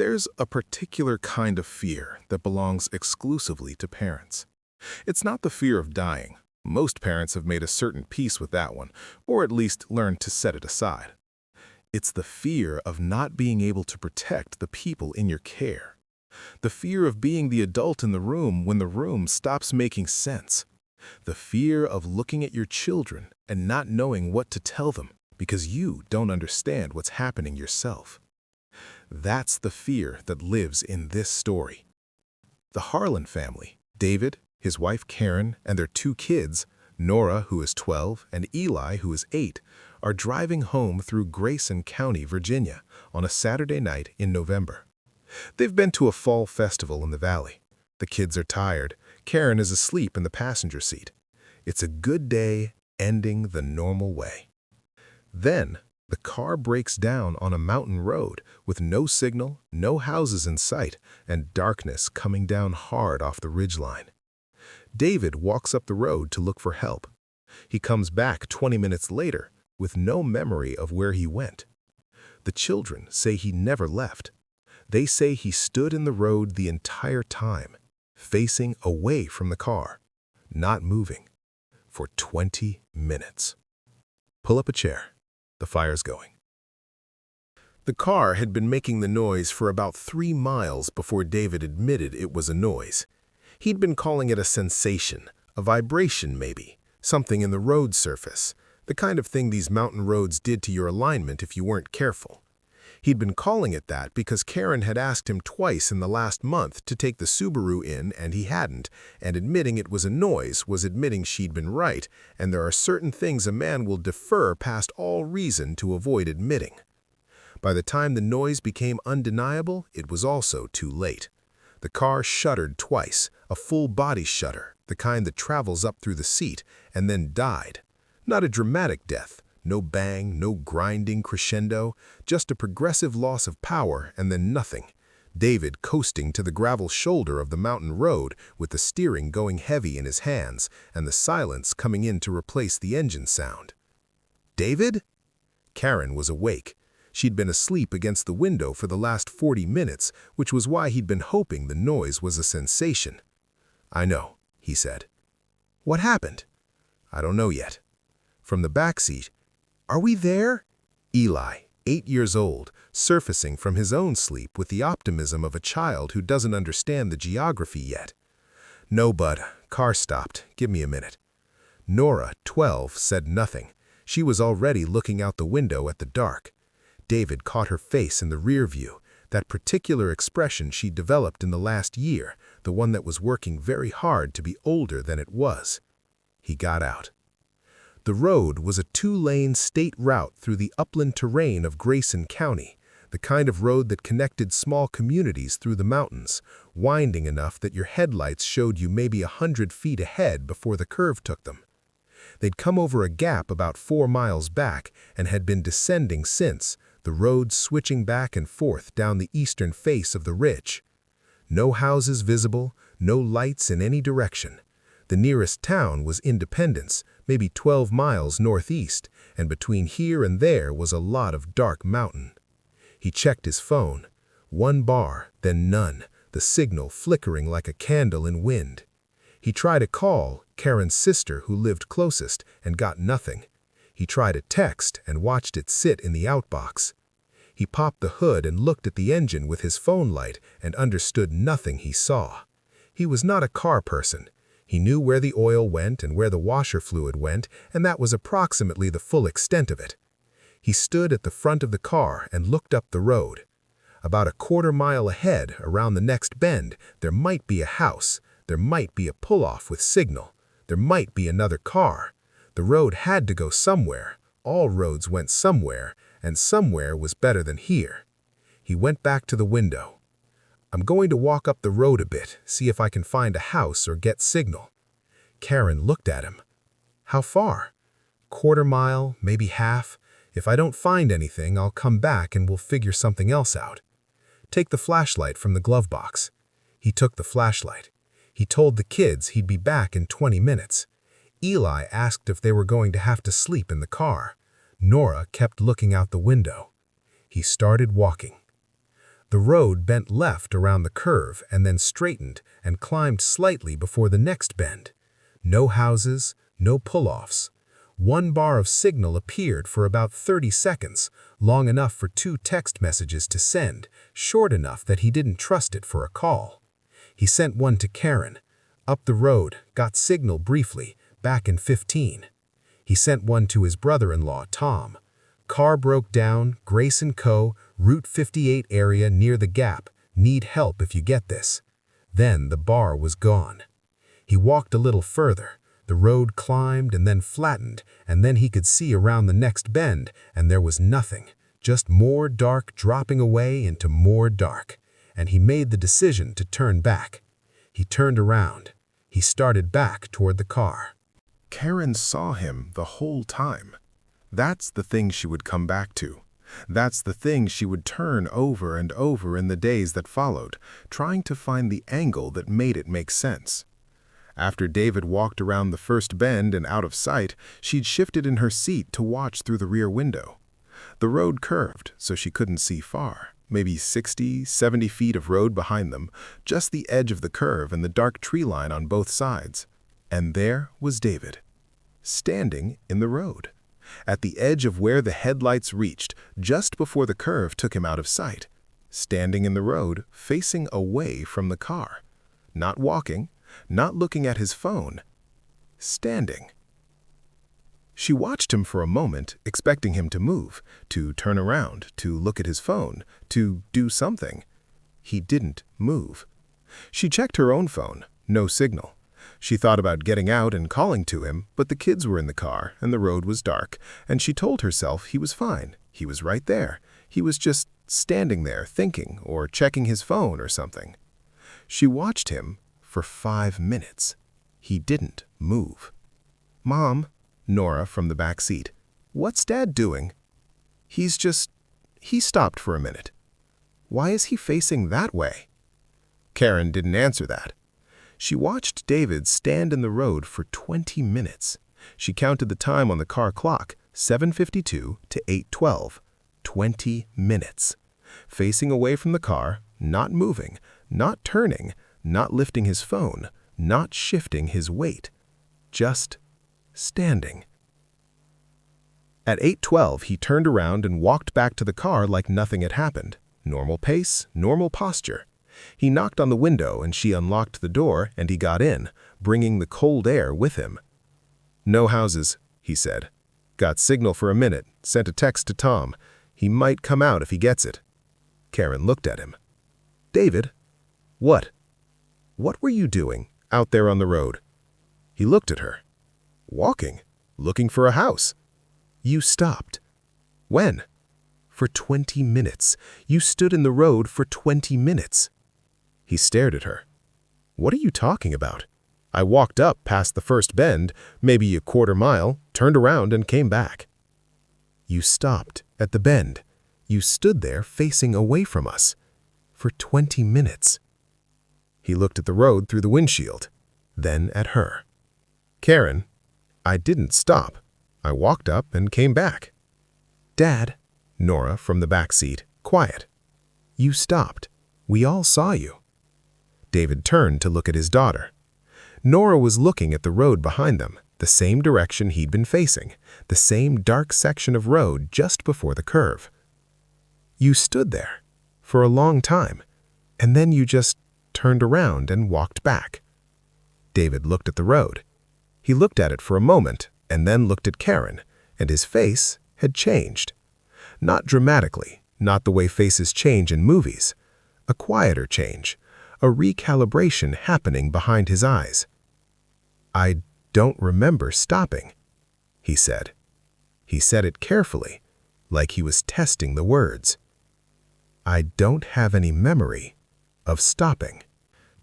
There's a particular kind of fear that belongs exclusively to parents. It's not the fear of dying. Most parents have made a certain peace with that one, or at least learned to set it aside. It's the fear of not being able to protect the people in your care. The fear of being the adult in the room when the room stops making sense. The fear of looking at your children and not knowing what to tell them because you don't understand what's happening yourself. That's the fear that lives in this story. The Harlan family, David, his wife Karen, and their two kids, Nora, who is 12, and Eli, who is 8, are driving home through Grayson County, Virginia, on a Saturday night in November. They've been to a fall festival in the valley. The kids are tired. Karen is asleep in the passenger seat. It's a good day, ending the normal way. Then, the car breaks down on a mountain road with no signal, no houses in sight, and darkness coming down hard off the ridgeline. David walks up the road to look for help. He comes back 20 minutes later with no memory of where he went. The children say he never left. They say he stood in the road the entire time, facing away from the car, not moving, for 20 minutes. Pull up a chair. The fire's going. The car had been making the noise for about 3 miles before David admitted it was a noise. He'd been calling it a sensation, a vibration maybe, something in the road surface, the kind of thing these mountain roads did to your alignment if you weren't careful. He'd been calling it that because Karen had asked him twice in the last month to take the Subaru in and he hadn't, and admitting it was a noise was admitting she'd been right, and there are certain things a man will defer past all reason to avoid admitting. By the time the noise became undeniable, it was also too late. The car shuddered twice, a full body shudder, the kind that travels up through the seat, and then died. Not a dramatic death. No bang, no grinding crescendo, just a progressive loss of power and then nothing. David coasting to the gravel shoulder of the mountain road with the steering going heavy in his hands and the silence coming in to replace the engine sound. David? Karen was awake. She'd been asleep against the window for the last 40 minutes, which was why he'd been hoping the noise was a sensation. I know, he said. What happened? I don't know yet. From the back seat, are we there? Eli, 8 years old, surfacing from his own sleep with the optimism of a child who doesn't understand the geography yet. No, bud. Car stopped. Give me a minute. Nora, 12, said nothing. She was already looking out the window at the dark. David caught her face in the rear view, that particular expression she'd developed in the last year, the one that was working very hard to be older than it was. He got out. The road was a 2-lane state route through the upland terrain of Grayson County, the kind of road that connected small communities through the mountains, winding enough that your headlights showed you maybe 100 feet ahead before the curve took them. They'd come over a gap about 4 miles back and had been descending since, the road switching back and forth down the eastern face of the ridge. No houses visible, no lights in any direction. The nearest town was Independence, maybe 12 miles northeast, and between here and there was a lot of dark mountain. He checked his phone. 1 bar, then none, the signal flickering like a candle in wind. He tried a call, Karen's sister who lived closest, and got nothing. He tried a text and watched it sit in the outbox. He popped the hood and looked at the engine with his phone light and understood nothing he saw. He was not a car person. He knew where the oil went and where the washer fluid went, and that was approximately the full extent of it. He stood at the front of the car and looked up the road. About a quarter mile ahead, around the next bend, there might be a house. There might be a pull-off with signal. There might be another car. The road had to go somewhere. All roads went somewhere, and somewhere was better than here. He went back to the window. I'm going to walk up the road a bit, see if I can find a house or get signal. Karen looked at him. How far? Quarter mile, maybe half. If I don't find anything, I'll come back and we'll figure something else out. Take the flashlight from the glove box. He took the flashlight. He told the kids he'd be back in 20 minutes. Eli asked if they were going to have to sleep in the car. Nora kept looking out the window. He started walking. The road bent left around the curve and then straightened and climbed slightly before the next bend. No houses, no pull-offs. One bar of signal appeared for about 30 seconds, long enough for 2 text messages to send, short enough that he didn't trust it for a call. He sent one to Karen. Up the road, got signal briefly, back in 15. He sent one to his brother-in-law, Tom. Car broke down, Grayson Co., Route 58 area near the Gap. Need help if you get this. Then the bar was gone. He walked a little further. The road climbed and then flattened, and then he could see around the next bend, and there was nothing, just more dark dropping away into more dark. And he made the decision to turn back. He turned around. He started back toward the car. Karen saw him the whole time. That's the thing she would come back to. That's the thing she would turn over and over in the days that followed, trying to find the angle that made it make sense. After David walked around the first bend and out of sight, she'd shifted in her seat to watch through the rear window. The road curved, so she couldn't see far, maybe 60, 70 feet of road behind them, just the edge of the curve and the dark tree line on both sides. And there was David, standing in the road, at the edge of where the headlights reached, just before the curve took him out of sight, standing in the road, facing away from the car, not walking, not looking at his phone, standing. She watched him for a moment, expecting him to move, to turn around, to look at his phone, to do something. He didn't move. She checked her own phone, no signal. She thought about getting out and calling to him, but the kids were in the car and the road was dark, and she told herself he was fine. He was right there. He was just standing there thinking or checking his phone or something. She watched him for 5 minutes. He didn't move. "Mom," Nora from the back seat, "what's Dad doing?" He stopped for a minute. "Why is he facing that way?" Karen didn't answer that. She watched David stand in the road for 20 minutes. She counted the time on the car clock, 7:52 to 8:12. 20 minutes. Facing away from the car, not moving, not turning, not lifting his phone, not shifting his weight. Just standing. At 8:12, he turned around and walked back to the car like nothing had happened. Normal pace, normal posture. He knocked on the window and she unlocked the door and he got in, bringing the cold air with him. "No houses," he said. "Got signal for a minute, sent a text to Tom. He might come out if he gets it." Karen looked at him. "David, what? What were you doing out there on the road?" He looked at her. "Walking, looking for a house." "You stopped." "When?" "For 20 minutes. You stood in the road for 20 minutes." He stared at her. "What are you talking about? I walked up past the first bend, maybe a quarter mile, turned around and came back." "You stopped at the bend. You stood there facing away from us. For 20 minutes. He looked at the road through the windshield, then at her. "Karen, I didn't stop. I walked up and came back." "Dad," Nora from the back seat, quiet. "You stopped. We all saw you." David turned to look at his daughter. Nora was looking at the road behind them, the same direction he'd been facing, the same dark section of road just before the curve. "You stood there for a long time, and then you just turned around and walked back." David looked at the road. He looked at it for a moment and then looked at Karen, and his face had changed. Not dramatically, not the way faces change in movies. A quieter change, a recalibration happening behind his eyes. "I don't remember stopping," he said. He said it carefully, like he was testing the words. "I don't have any memory of stopping."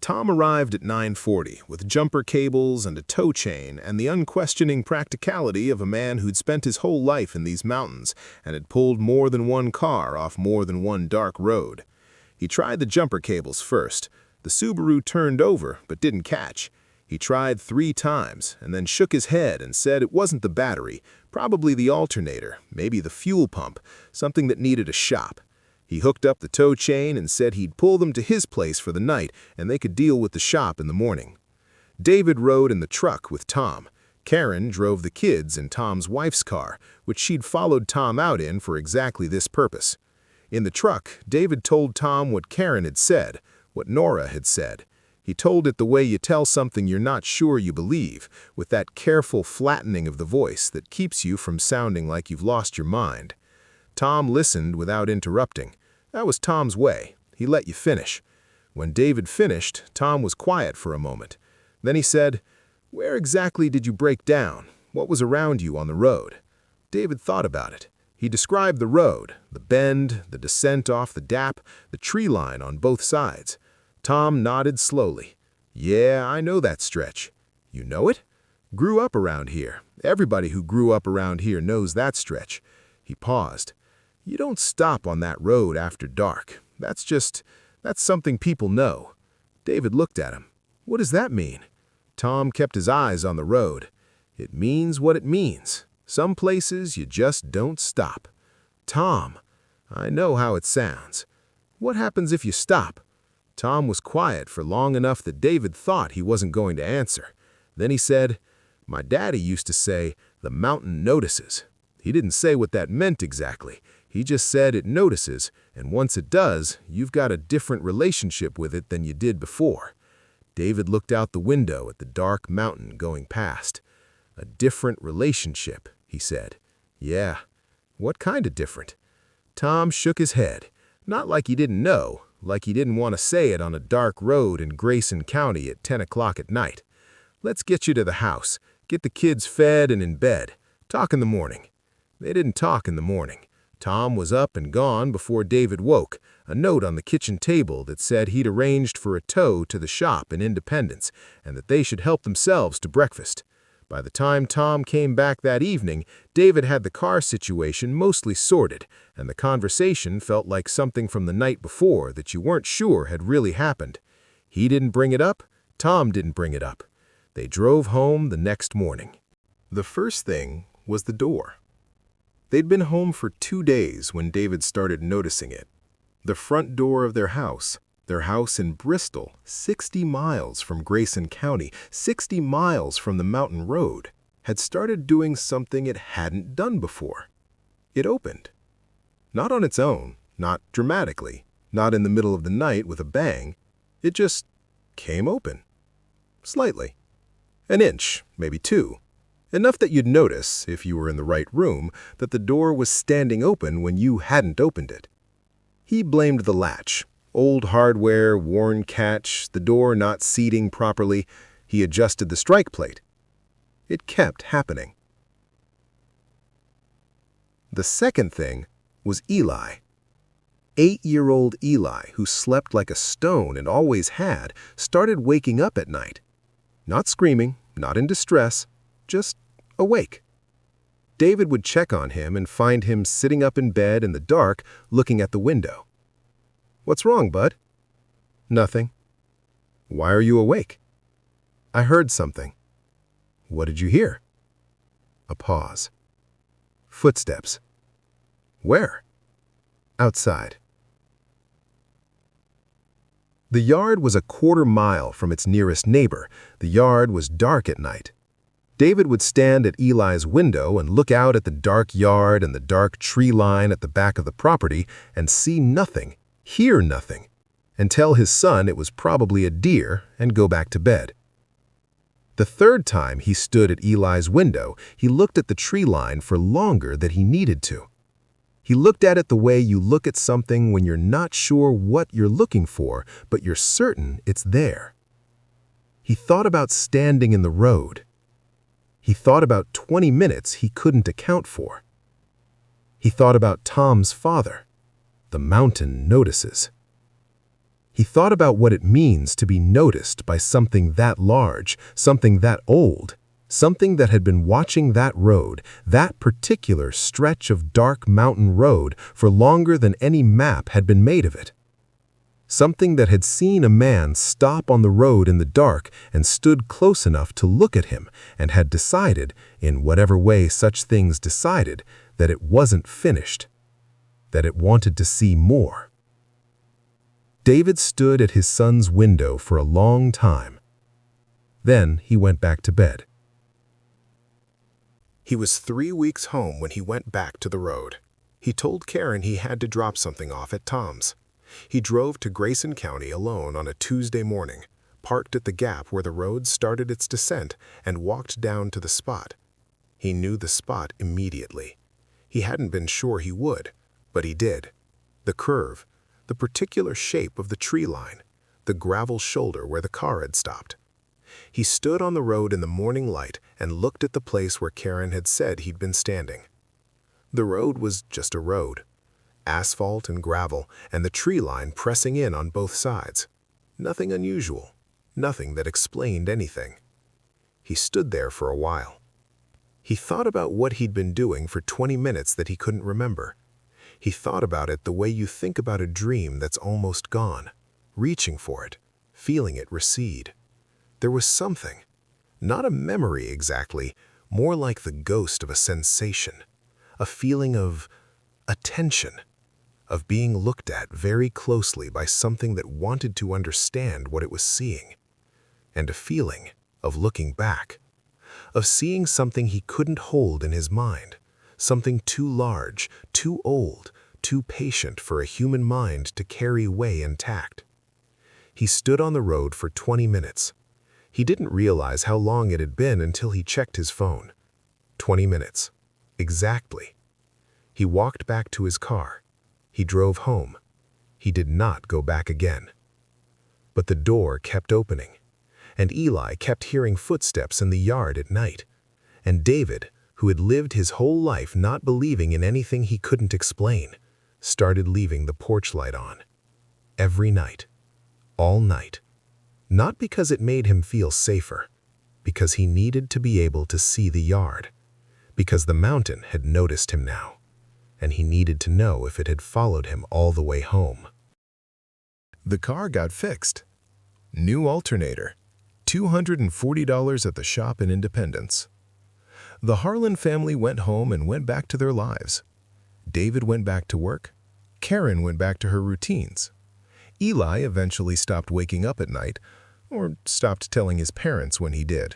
Tom arrived at 9:40 with jumper cables and a tow chain and the unquestioning practicality of a man who'd spent his whole life in these mountains and had pulled more than one car off more than one dark road. He tried the jumper cables first. The Subaru turned over but didn't catch. He tried 3 times and then shook his head and said it wasn't the battery, probably the alternator, maybe the fuel pump, something that needed a shop. He hooked up the tow chain and said he'd pull them to his place for the night and they could deal with the shop in the morning. David rode in the truck with Tom. Karen drove the kids in Tom's wife's car, which she'd followed Tom out in for exactly this purpose. In the truck, David told Tom what Karen had said, what Nora had said. He told it the way you tell something you're not sure you believe, with that careful flattening of the voice that keeps you from sounding like you've lost your mind. Tom listened without interrupting. That was Tom's way. He let you finish. When David finished, Tom was quiet for a moment. Then he said, "Where exactly did you break down? What was around you on the road?" David thought about it. He described the road, the bend, the descent off the dap, the tree line on both sides. Tom nodded slowly. "Yeah, I know that stretch." "You know it?" "Grew up around here. Everybody who grew up around here knows that stretch." He paused. "You don't stop on that road after dark. That's something people know." David looked at him. "What does that mean?" Tom kept his eyes on the road. "It means what it means. Some places you just don't stop." "Tom, I know how it sounds. What happens if you stop?" Tom was quiet for long enough that David thought he wasn't going to answer. Then he said, "My daddy used to say, 'The mountain notices.' He didn't say what that meant exactly. He just said it notices, and once it does, you've got a different relationship with it than you did before." David looked out the window at the dark mountain going past. "A different relationship," he said. "Yeah. What kind of different?" Tom shook his head. Not like he didn't know, like he didn't want to say it on a dark road in Grayson County at 10 o'clock at night. "Let's get you to the house. Get the kids fed and in bed. Talk in the morning." They didn't talk in the morning. Tom was up and gone before David woke, a note on the kitchen table that said he'd arranged for a tow to the shop in Independence and that they should help themselves to breakfast. By the time Tom came back that evening, David had the car situation mostly sorted, and the conversation felt like something from the night before that you weren't sure had really happened. He didn't bring it up. Tom didn't bring it up. They drove home the next morning. The first thing was the door. They'd been home for 2 days when David started noticing it. The front door of their house in Bristol, 60 miles from Grayson County, 60 miles from the mountain road, had started doing something it hadn't done before. It opened. Not on its own, not dramatically, not in the middle of the night with a bang. It just came open. Slightly. An inch, maybe 2. Enough that you'd notice, if you were in the right room, that the door was standing open when you hadn't opened it. He blamed the latch. Old hardware, worn catch, the door not seating properly. He adjusted the strike plate. It kept happening. The second thing was Eli. 8-year-old Eli, who slept like a stone and always had, started waking up at night. Not screaming, not in distress, just awake. David would check on him and find him sitting up in bed in the dark, looking at the window. "What's wrong, bud?" "Nothing." "Why are you awake?" "I heard something." "What did you hear?" A pause. "Footsteps." "Where?" "Outside." The yard was a 1/4 mile from its nearest neighbor. The yard was dark at night. David would stand at Eli's window and look out at the dark yard and the dark tree line at the back of the property and see nothing, hear nothing, and tell his son it was probably a deer and go back to bed. The third time he stood at Eli's window, he looked at the tree line for longer than he needed to. He looked at it the way you look at something when you're not sure what you're looking for, but you're certain it's there. He thought about standing in the road. He thought about 20 minutes he couldn't account for. He thought about Tom's father. The mountain notices. He thought about what it means to be noticed by something that large, something that old, something that had been watching that road, that particular stretch of dark mountain road, for longer than any map had been made of it. Something that had seen a man stop on the road in the dark and stood close enough to look at him and had decided, in whatever way such things decided, that it wasn't finished. that it wanted to see more. David stood at his son's window for a long time. Then he went back to bed. He was 3 weeks home when he went back to the road. He told Karen he had to drop something off at Tom's. He drove to Grayson County alone on a Tuesday morning, parked at the gap where the road started its descent, and walked down to the spot. He knew the spot immediately. He hadn't been sure he would, but he did. The curve, the particular shape of the tree line, the gravel shoulder where the car had stopped. He stood on the road in the morning light and looked at the place where Karen had said he'd been standing. The road was just a road, asphalt and gravel, and the tree line pressing in on both sides. Nothing unusual, nothing that explained anything. He stood there for a while. He thought about what he'd been doing for 20 minutes that he couldn't remember. He thought about it the way you think about a dream that's almost gone, reaching for it, feeling it recede. There was something, not a memory exactly, more like the ghost of a sensation, a feeling of attention, of being looked at very closely by something that wanted to understand what it was seeing, and a feeling of looking back, of seeing something he couldn't hold in his mind, something too large, too old, too patient for a human mind to carry away intact. He stood on the road for 20 minutes. He didn't realize how long it had been until he checked his phone. 20 minutes. Exactly. He walked back to his car. He drove home. He did not go back again. But the door kept opening, and Eli kept hearing footsteps in the yard at night, and David, who had lived his whole life not believing in anything he couldn't explain, started leaving the porch light on. Every night. All night. Not because it made him feel safer, because he needed to be able to see the yard, because the mountain had noticed him now, and he needed to know if it had followed him all the way home. The car got fixed. New alternator. $240 at the shop in Independence. The Harlan family went home and went back to their lives. David went back to work. Karen went back to her routines. Eli eventually stopped waking up at night, or stopped telling his parents when he did.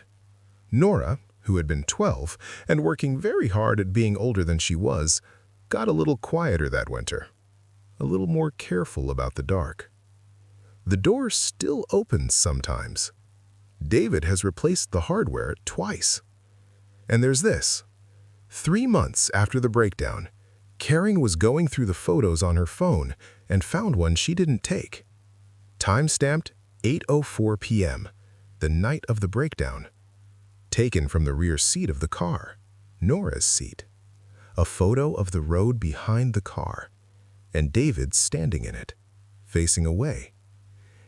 Nora, who had been 12 and working very hard at being older than she was, got a little quieter that winter, a little more careful about the dark. The door still opens sometimes. David has replaced the hardware twice. And there's this. 3 months after the breakdown, Karen was going through the photos on her phone and found one she didn't take. Time-stamped 8:04 p.m., the night of the breakdown. Taken from the rear seat of the car, Nora's seat. A photo of the road behind the car, and David standing in it, facing away.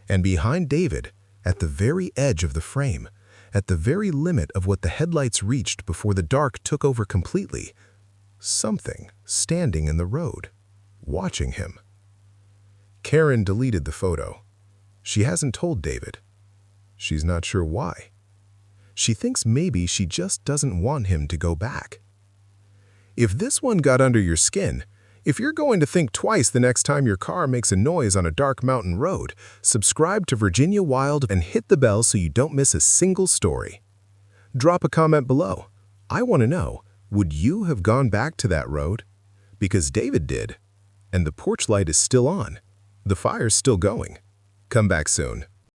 And behind David, at the very edge of the frame, at the very limit of what the headlights reached before the dark took over completely, something standing in the road, watching him. Karen deleted the photo. She hasn't told David. She's not sure why. She thinks maybe she just doesn't want him to go back. If this one got under your skin, if you're going to think twice the next time your car makes a noise on a dark mountain road, subscribe to Virginia Wild and hit the bell so you don't miss a single story. Drop a comment below. I want to know, would you have gone back to that road? Because David did. And the porch light is still on. The fire's still going. Come back soon.